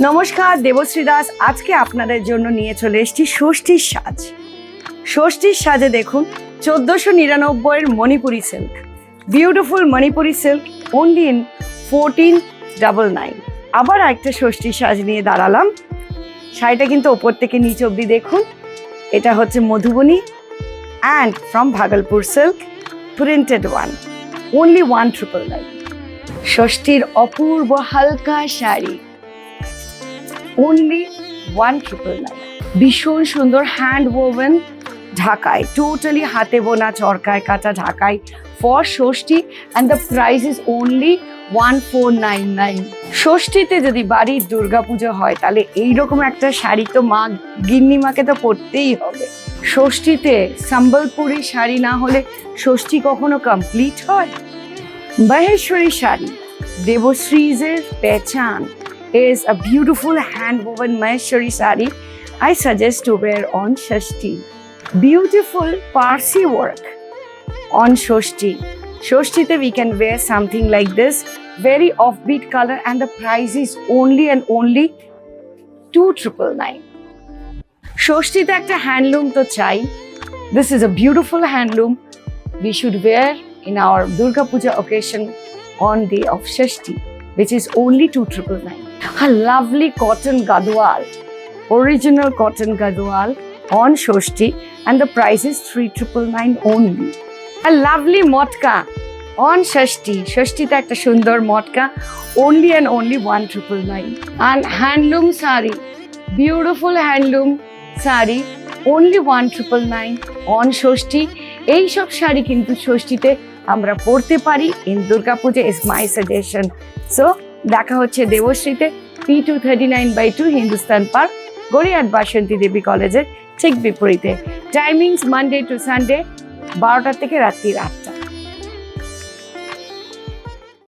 নমস্কার, দেবশ্রী দাস আজকে আপনাদের জন্য নিয়ে চলে এসেছি ষষ্ঠীর সাজ। ষষ্ঠীর সাজে দেখুন 1499 Manipuri silk, beautiful Manipuri silk, only in 1499। আবার একটা ষষ্ঠীর সাজ নিয়ে দাঁড়ালাম। শাড়িটা কিন্তু ওপর থেকে নিচ অব্দি দেখুন, এটা হচ্ছে Madhubani and from Bhagalpur silk, printed one, only 1999। ষষ্ঠীর অপূর্ব হালকা শাড়ি, only 1999। ভীষণ সুন্দর হ্যান্ড ওভেন ঢাকায়, টোটালি হাতে বোনা চরকায় কাটা ঢাকায় for Shashthi, and the price is only 1499। ষষ্ঠীতে যদি বাড়ির দুর্গাপুজো হয় তাহলে এইরকম একটা শাড়ি তো মা গিন্নিমাকে তো পরতেই হবে। ষষ্ঠীতে সম্বলপুরি শাড়ি না হলে ষষ্ঠী কখনো কমপ্লিট হয়? Maheshwari sari, দেবশ্রীজের পেহচান is a beautiful hand-woven Maheshwari sari I suggest to wear on Shashti. Beautiful Parsi work on Shashti. Shashtite we can wear something like this, very offbeat color, and the price is only and only 2999. Shashtite ekta handloom to chai. This is a beautiful handloom we should wear in our Durga Puja occasion on day of Shashti, which is only 2999. A lovely cotton gadwal, original cotton gadwal on Shashti, and the price is 3999 only. A lovely motka on Shashti. Shashti te ekta sundor motka, only and only 1999. And handloom sari, beautiful handloom sari, only 1999 on Shashti. এই সব শাড়ি কিন্তু ষষ্ঠীতে আমরা পরতে পারি। In Durga Puja is my suggestion. So দেখা হচ্ছে দেবশ্রীতে, P239/2 Hindustan park, Gariahat বাসন্তী দেবী কলেজের ঠিক বিপরীতে। টাইমিংস মানডে টু সানডে 12টা থেকে রাত্রি 8টা।